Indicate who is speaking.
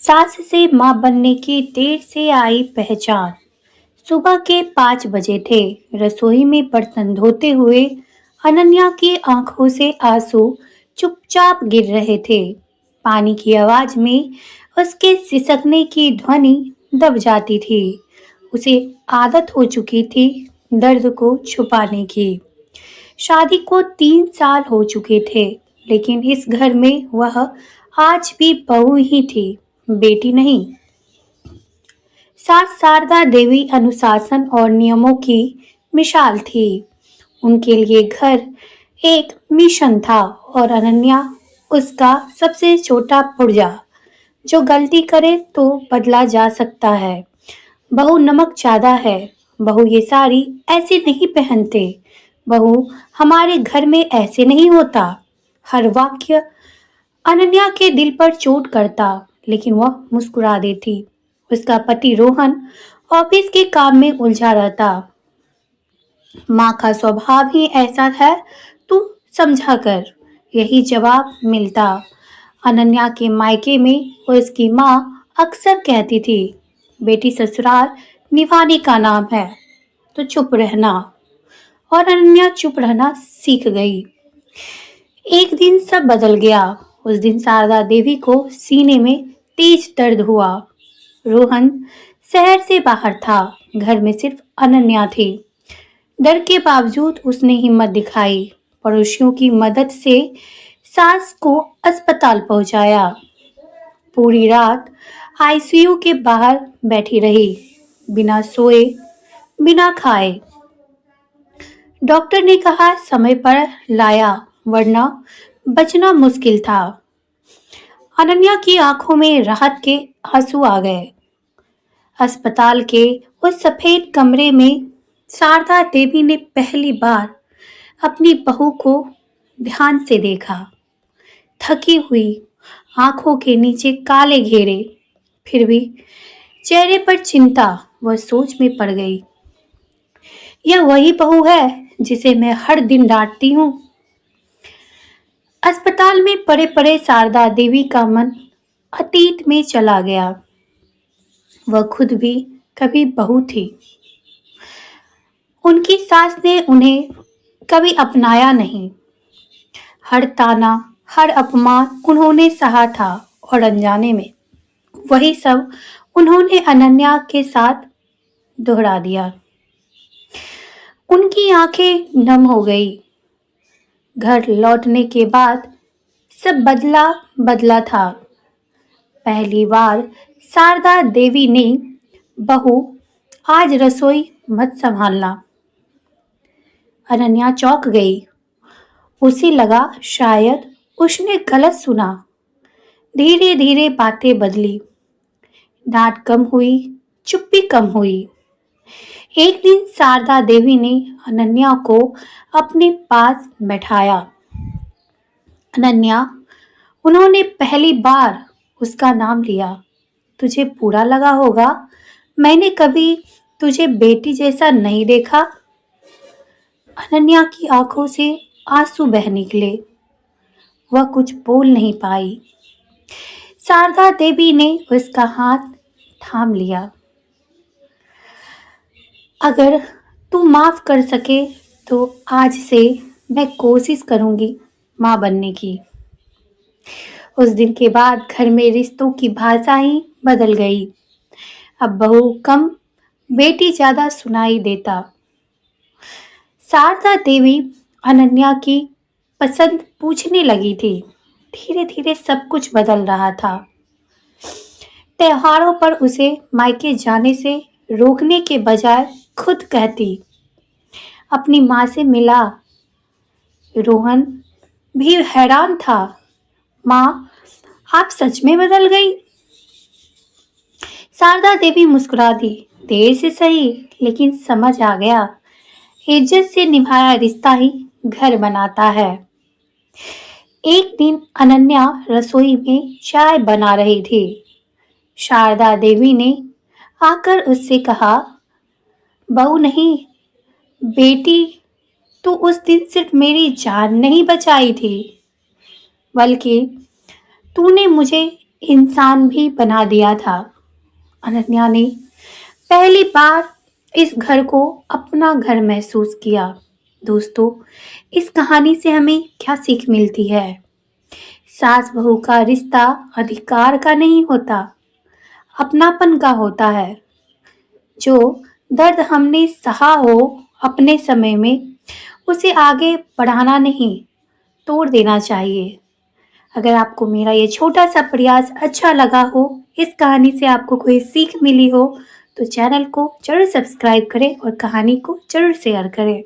Speaker 1: सास से मां बनने की देर से आई पहचान। सुबह के 5 बजे थे। रसोई में बर्तन धोते हुए अनन्या की आंखों से आंसू चुपचाप गिर रहे थे। पानी की आवाज में उसके सिसकने की ध्वनि दब जाती थी। उसे आदत हो चुकी थी दर्द को छुपाने की। शादी को 3 साल हो चुके थे, लेकिन इस घर में वह आज भी बहू ही थी, बेटी नहीं। सास शारदा देवी अनुशासन और नियमों की मिसाल थी। उनके लिए घर एक मिशन था और अनन्या उसका सबसे छोटा पुर्जा, जो गलती करे तो बदला जा सकता है। बहू नमक ज्यादा है, बहू ये साड़ी ऐसे नहीं पहनते, बहू हमारे घर में ऐसे नहीं होता। हर वाक्य अनन्या के दिल पर चोट करता, लेकिन वह मुस्कुरा देती। उसका पति रोहन ऑफिस के काम में उलझा रहता। माँ का स्वभाव ही ऐसा है, तू समझा कर, यही जवाब मिलता। अनन्या के मायके में उसकी माँ अक्सर कहती थी, बेटी ससुराल निभाने का नाम है, तो चुप रहना। और अनन्या चुप रहना सीख गई। एक दिन सब बदल गया। उस दिन शारदा देवी को सीने में तेज दर्द हुआ। रोहन शहर से बाहर था, घर में सिर्फ अनन्या थी। डर के बावजूद उसने हिम्मत दिखाई। पड़ोसियों की मदद से सास को अस्पताल पहुंचाया। पूरी रात आईसीयू के बाहर बैठी रही, बिना सोए, बिना खाए। डॉक्टर ने कहा समय पर लाया, वरना बचना मुश्किल था। अनन्या की आंखों में राहत के आंसू आ गए। अस्पताल के उस सफेद कमरे में शारदा देवी ने पहली बार अपनी बहू को ध्यान से देखा। थकी हुई, आंखों के नीचे काले घेरे, फिर भी चेहरे पर चिंता। वह सोच में पड़ गई, यह वही बहू है जिसे मैं हर दिन डांटती हूँ। अस्पताल में पड़े पड़े शारदा देवी का मन अतीत में चला गया। वह खुद भी कभी बहू थी। उनकी सास ने उन्हें कभी अपनाया नहीं। हर ताना, हर अपमान उन्होंने सहा था और अनजाने में वही सब उन्होंने अनन्या के साथ दोहरा दिया। उनकी आंखें नम हो गई। घर लौटने के बाद सब बदला बदला था। पहली बार शारदा देवी ने, बहू आज रसोई मत संभालना। अनन्या चौंक गई। उसे लगा शायद उसने गलत सुना। धीरे धीरे बातें बदली। डांट कम हुई, चुप्पी कम हुई। एक दिन शारदा देवी ने अनन्या को अपने पास बैठाया। अनन्या, उन्होंने पहली बार उसका नाम लिया। तुझे बुरा लगा होगा, मैंने कभी तुझे बेटी जैसा नहीं देखा। अनन्या की आंखों से आंसू बह निकले। वह कुछ बोल नहीं पाई। शारदा देवी ने उसका हाथ थाम लिया। अगर तू माफ कर सके तो आज से मैं कोशिश करूंगी मां बनने की। उस दिन के बाद घर में रिश्तों की भाषा ही बदल गई। अब बहू कम, बेटी ज्यादा सुनाई देता। शारदा देवी अनन्या की पसंद पूछने लगी थी। धीरे धीरे सब कुछ बदल रहा था। त्योहारों पर उसे मायके जाने से रोकने के बजाय खुद कहती, अपनी माँ से मिला। रोहन भी हैरान था, माँ आप सच में बदल गई। शारदा देवी मुस्कुरा दी। देर से सही, लेकिन समझ आ गया, इज्जत से निभाया रिश्ता ही घर बनाता है। एक दिन अनन्या रसोई में चाय बना रही थी। शारदा देवी ने आकर उससे कहा, बहू नहीं, बेटी, तू उस दिन सिर्फ मेरी जान नहीं बचाई थी, बल्कि तूने मुझे इंसान भी बना दिया था। अनन्या ने पहली बार इस घर को अपना घर महसूस किया। दोस्तों, इस कहानी से हमें क्या सीख मिलती है? सास बहू का रिश्ता अधिकार का नहीं होता, अपनापन का होता है। जो दर्द हमने सहा हो अपने समय में, उसे आगे बढ़ाना नहीं, तोड़ देना चाहिए। अगर आपको मेरा ये छोटा सा प्रयास अच्छा लगा हो, इस कहानी से आपको कोई सीख मिली हो, तो चैनल को जरूर सब्सक्राइब करें और कहानी को जरूर शेयर करें।